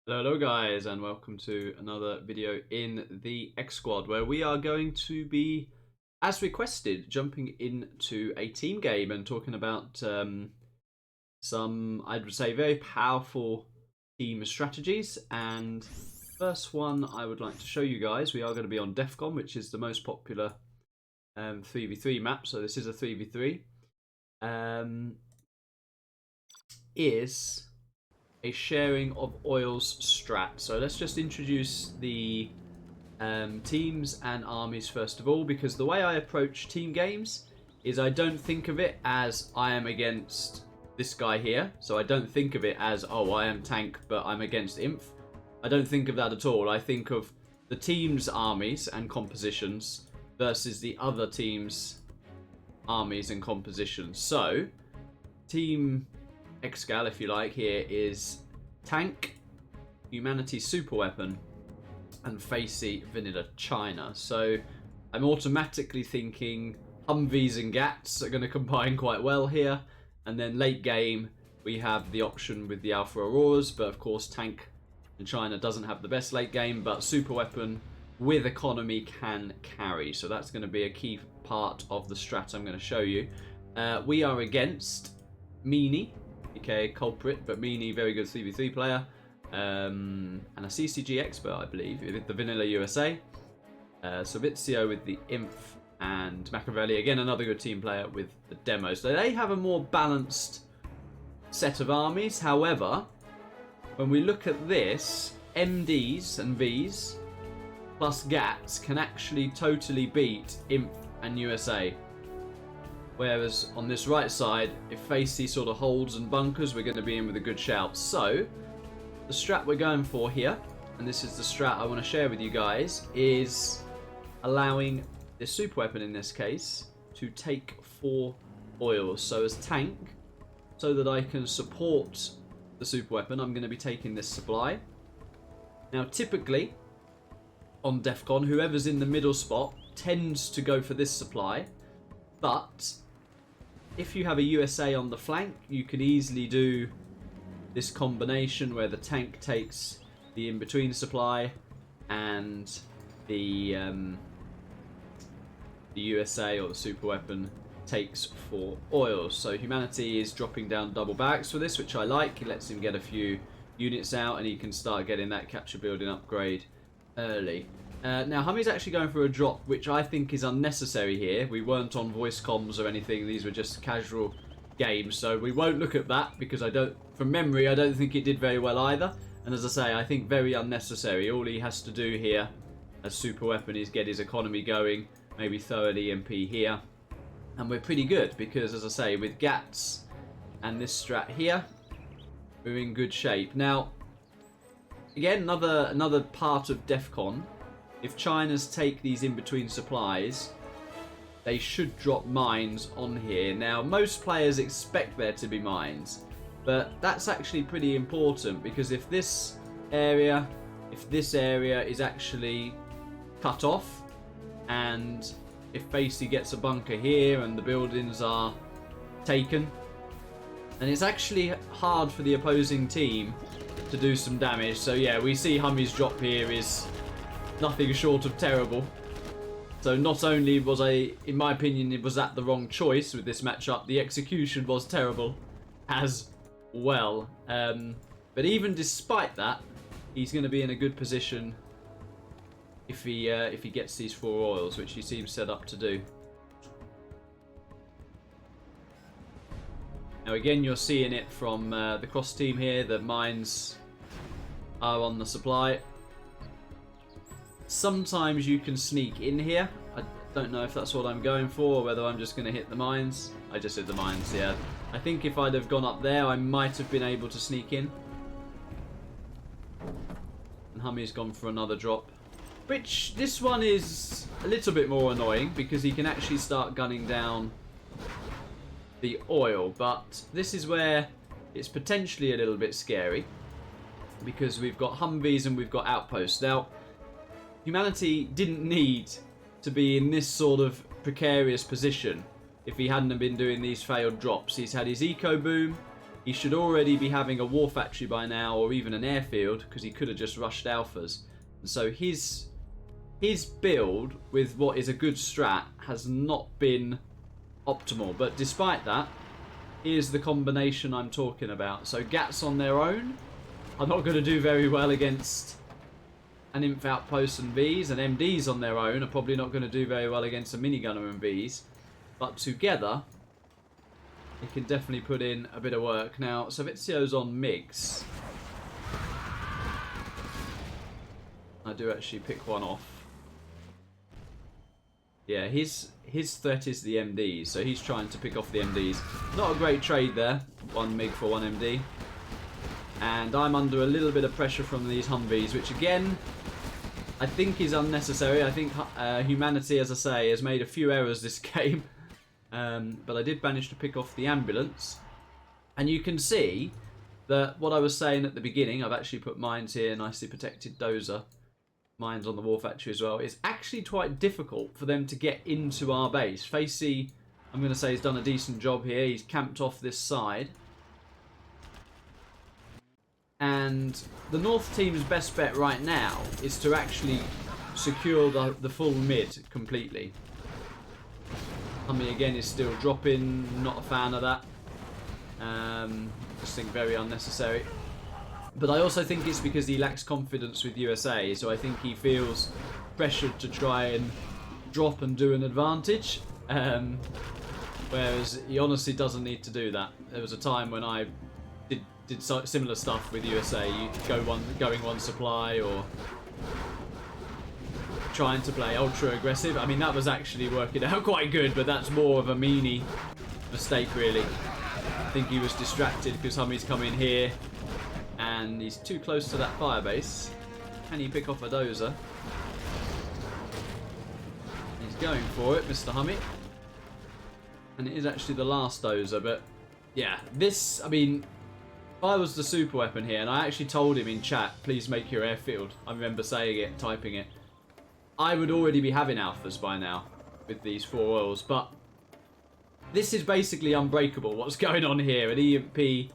Hello guys, and welcome to another video in the Exsquad, where we are going to be, as requested, jumping into a team game and talking about some, I would say, very powerful team strategies. And first one I would like to show you guys, we are going to be on DEFCON, which is the most popular 3v3 map, so this is a 3v3, is a sharing of Oil's Strat. So let's just introduce the teams and armies first of all, because the way I approach team games is I don't think of it as I am against this guy here. So I don't think of it as, oh, I am tank but I'm against inf. I don't think of that at all. I think of the team's armies and compositions versus the other team's armies and compositions. So team Excal, if you like, here is tank, humanity super weapon, and facey vanilla China. So I'm automatically thinking humvees and gatts are going to combine quite well here. And then late game we have the option with the alpha auroras, but of course tank and China doesn't have the best late game, but super weapon with economy can carry. So that's going to be a key part of the strat I'm going to show you. We are against Meanie, okay, culprit, but Meanie, very good 3v3 player, and a CCG expert, I believe, with the Vanilla USA. Savizio with the Inf, and Machiavelli, again, another good team player with the demo. So they have a more balanced set of armies. However, when we look at this, MDs and Vs plus Gatts can actually totally beat Inf and USA. Whereas on this right side, if Facey sort of holds and bunkers, we're going to be in with a good shout. So, the strat we're going for here, and this is the strat I want to share with you guys, is allowing this super weapon in this case to take 4 oils. So as tank, so that I can support the super weapon, I'm going to be taking this supply. Now typically, on DEFCON, whoever's in the middle spot tends to go for this supply, but if you have a USA on the flank, you can easily do this combination where the tank takes the in-between supply and the USA or the super weapon takes 4 oils. So humanity is dropping down double barracks for this, which I like. It lets him get a few units out and he can start getting that capture building upgrade early. Now, Hummy's actually going for a drop, which I think is unnecessary here. We weren't on voice comms or anything. These were just casual games, so we won't look at that because from memory, I don't think it did very well either. And as I say, I think very unnecessary. All he has to do here as super weapon is get his economy going, maybe throw an EMP here, and we're pretty good because, as I say, with Gatts and this strat here, we're in good shape. Now, again, another part of DEFCON. If China's take these in-between supplies, they should drop mines on here. Now, most players expect there to be mines, but that's actually pretty important because if this area is actually cut off, and if Facey gets a bunker here and the buildings are taken, then it's actually hard for the opposing team to do some damage. So yeah, we see Hummy's drop here is nothing short of terrible. So not only was in my opinion, it was that the wrong choice with this matchup, the execution was terrible as well. But even despite that, he's going to be in a good position if he gets these 4 oils, which he seems set up to do. Now again, you're seeing it from the cross team here, that mines are on the supply. Sometimes you can sneak in here. I don't know if that's what I'm going for or whether I'm just going to hit the mines. I just hit the mines, yeah. I think if I'd have gone up there, I might have been able to sneak in. And Hummy's gone for another drop. Which, this one is a little bit more annoying because he can actually start gunning down the oil. But this is where it's potentially a little bit scary because we've got humvees and we've got outposts. Now, humanity didn't need to be in this sort of precarious position if he hadn't have been doing these failed drops. He's had his eco boom, he should already be having a war factory by now, or even an airfield, because he could have just rushed alphas. And so his build with what is a good strat has not been optimal. But despite that, here's the combination I'm talking about. So gatts on their own are not going to do very well against an inf outpost and Vs, and MDs on their own are probably not going to do very well against a minigunner and Vs. But together, it can definitely put in a bit of work. Now, Savizio's on MiGs. I do actually pick one off. Yeah, his threat is the MDs, so he's trying to pick off the MDs. Not a great trade there. 1 MiG for 1 MD. And I'm under a little bit of pressure from these Humvees, which again, I think is unnecessary. I think humanity, as I say, has made a few errors this game. But I did manage to pick off the ambulance. And you can see that what I was saying at the beginning, I've actually put mines here, nicely protected dozer. Mines on the war factory as well. It's actually quite difficult for them to get into our base. Facey, I'm going to say, has done a decent job here. He's camped off this side. And the North team's best bet right now is to actually secure the full mid completely. Humvee again is still dropping. Not a fan of that. Just think very unnecessary. But I also think it's because he lacks confidence with USA, so I think he feels pressured to try and drop and do an advantage. Whereas he honestly doesn't need to do that. There was a time when I did similar stuff with USA. You going one supply or trying to play ultra aggressive. I mean, that was actually working out quite good, but that's more of a meanie mistake, really. I think he was distracted because Humvee's come in here. And he's too close to that firebase. Can he pick off a dozer? He's going for it, Mr. Humvee. And it is actually the last dozer, but yeah, this, I mean, if I was the super weapon here, and I actually told him in chat, please make your airfield. I remember saying it, typing it. I would already be having alphas by now with these 4 oils, but this is basically unbreakable. What's going on here? An EMP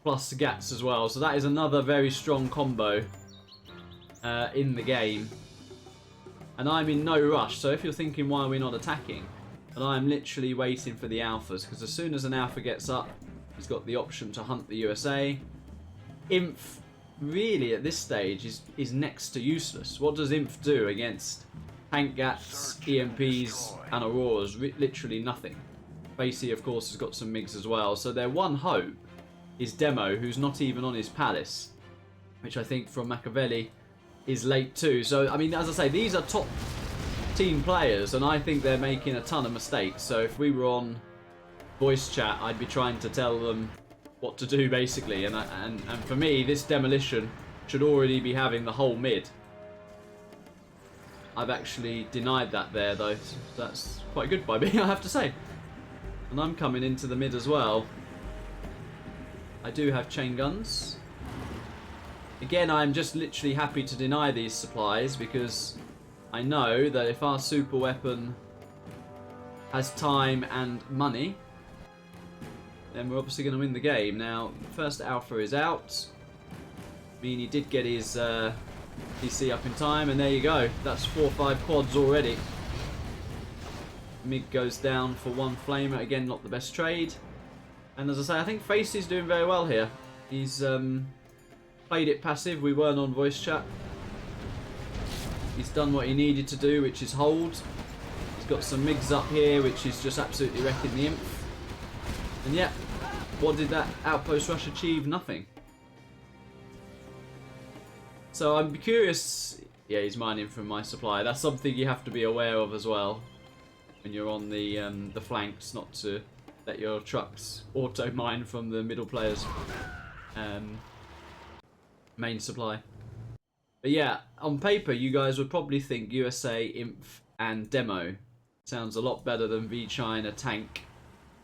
plus gatts as well, so that is another very strong combo in the game. And I'm in no rush, so if you're thinking why are we not attacking, and I'm literally waiting for the alphas, because as soon as an alpha gets up, he's got the option to hunt the USA. Inf really at this stage is next to useless. What does Inf do against tank gatts, EMPs and auroras? Literally nothing. Facey of course has got some MiGs as well, so their one hope is Demo, who's not even on his palace, which I think from Machiavelli is late too. So, I mean, as I say, these are top team players, and I think they're making a ton of mistakes. So if we were on voice chat, I'd be trying to tell them what to do, basically. And for me, this demolition should already be having the whole mid. I've actually denied that there, though. So that's quite good by me, I have to say. And I'm coming into the mid as well. I do have chain guns. Again, I'm just literally happy to deny these supplies because I know that if our super weapon has time and money, then we're obviously going to win the game. Now, first alpha is out. I mean, he did get his DC up in time, and there you go. That's 4 or 5 quads already. MiG goes down for 1 flamer. Again, not the best trade. And as I say, I think Facey's doing very well here. He's played it passive. We weren't on voice chat. He's done what he needed to do, which is hold. He's got some MiGs up here, which is just absolutely wrecking the imp. And yeah, what did that outpost rush achieve? Nothing. So I'm curious. Yeah, he's mining from my supply. That's something you have to be aware of as well when you're on the flanks, not to let your trucks auto mine from the middle players' main supply. But yeah, on paper you guys would probably think USA, Imp and Demo sounds a lot better than V-China, Tank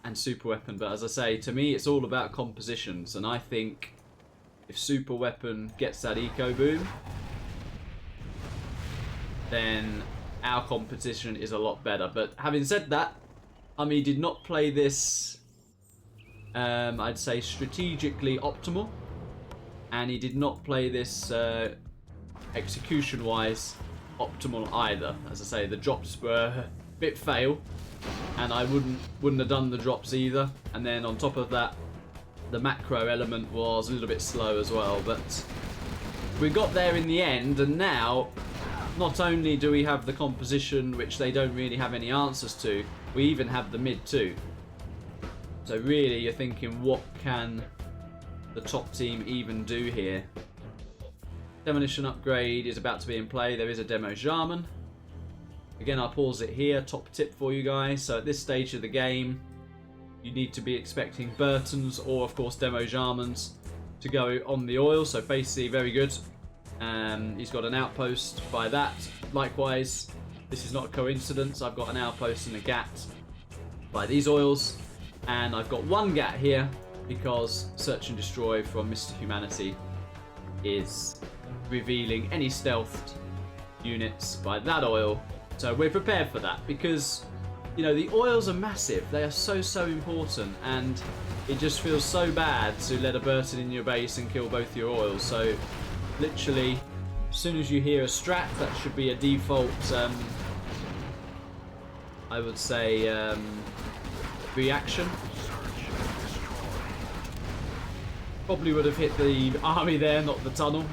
and Super Weapon. But as I say, to me it's all about compositions, and I think if Super Weapon gets that eco boom, then our competition is a lot better. But having said that, Humvee did not play this I'd say strategically optimal, and he did not play this execution-wise optimal either. As I say, the drops were a bit fail, and I wouldn't have done the drops either. And then on top of that, the macro element was a little bit slow as well. But we got there in the end, and now not only do we have the composition, which they don't really have any answers to, we even have the mid too. So really, you're thinking, what can the top team even do here? Demolition upgrade is about to be in play. There is a demo Jarman. Again, I'll pause it here. Top tip for you guys. So at this stage of the game, you need to be expecting Burtons or, of course, demo Jarmans to go on the oil. So basically, very good. He's got an outpost by that. Likewise, this is not a coincidence. I've got an outpost and a gatt by these oils. And I've got one gatt here because Search and Destroy from Mr. Humanity is revealing any stealthed units by that oil. So we're prepared for that because, you know, the oils are massive. They are so important, and it just feels so bad to let a burton in your base and kill both your oils. So literally, as soon as you hear a strat, that should be a default, I would say, reaction. Probably would have hit the army there, not the tunnel.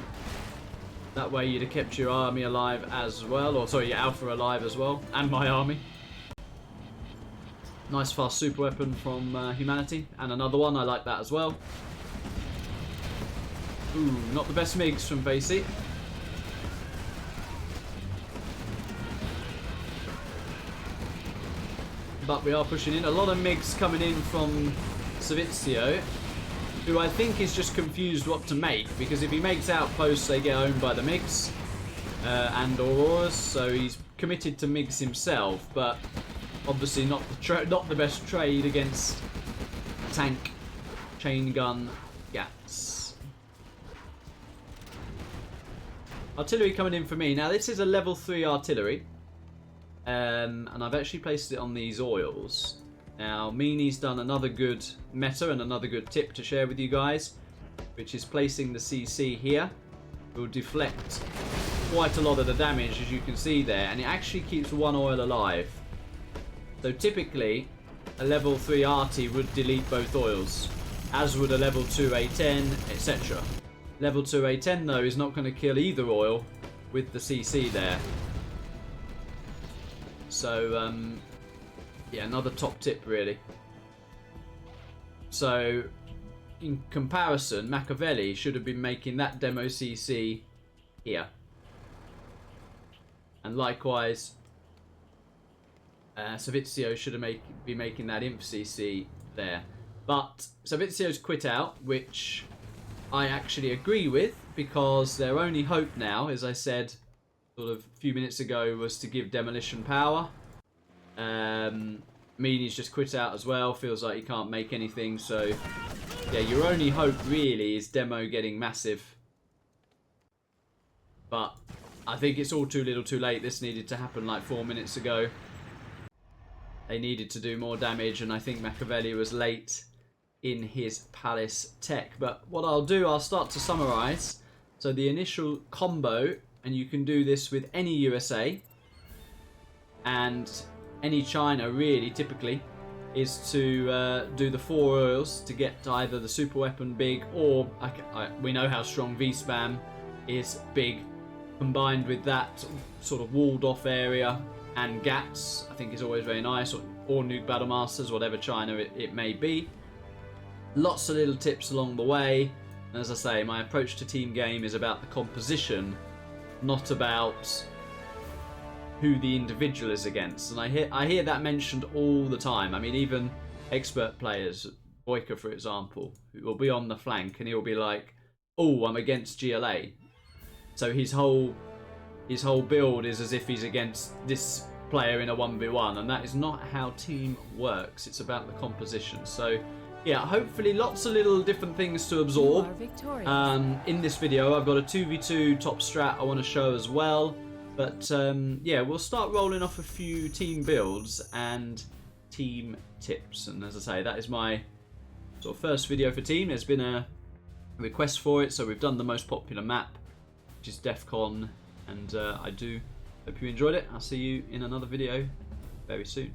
That way you'd have kept your army alive as well, or sorry, your alpha alive as well, and my army. Nice fast super weapon from Humanity, and another one, I like that as well. Ooh, not the best MiGs from Basie. But we are pushing in. A lot of MiGs coming in from Savizio, who I think is just confused what to make, because if he makes outposts, they get owned by the MiGs and auroras, so he's committed to MiGs himself, but obviously not the best trade against tank, chain gun, gatts. Artillery coming in for me. Now this is a level 3 artillery, and I've actually placed it on these oils. Now, Meanie's done another good meta and another good tip to share with you guys, which is placing the CC here. It will deflect quite a lot of the damage, as you can see there, and it actually keeps one oil alive. So typically, a level 3 arty would delete both oils, as would a level 2 A10, etc. Level 2 A10, though, is not going to kill either oil with the CC there. So, yeah, another top tip, really. So, in comparison, Machiavelli should have been making that demo CC here. And likewise, Savizio should have be making that imp CC there. But Savizio's quit out, which I actually agree with, because their only hope now, as I said sort of a few minutes ago, was to give demolition power. Meanie's just quit out as well, feels like he can't make anything, so yeah, your only hope really is demo getting massive. But I think it's all too little too late. This needed to happen like 4 minutes ago. They needed to do more damage, and I think Machiavelli was late in his palace tech. But what I'll do, I'll start to summarize. So the initial combo, and you can do this with any USA and any China really, typically, is to do the 4 oils to get either the super weapon big, or we know how strong V-spam is big, combined with that sort of walled off area, and gatts I think is always very nice, or nuke battle masters, whatever China it may be. Lots of little tips along the way, and as I say, my approach to team game is about the composition, not about who the individual is against. And I hear that mentioned all the time. I mean, even expert players, Boyka for example, who will be on the flank and he'll be like, oh, I'm against GLA. So his whole build is as if he's against this player in a 1v1, and that is not how team works. It's about the composition. So yeah, hopefully lots of little different things to absorb. In this video, I've got a 2v2 top strat I want to show as well. But yeah, we'll start rolling off a few team builds and team tips. And as I say, that is my sort of first video for team. There's been a request for it, so we've done the most popular map, which is DEFCON, and I do hope you enjoyed it. I'll see you in another video very soon.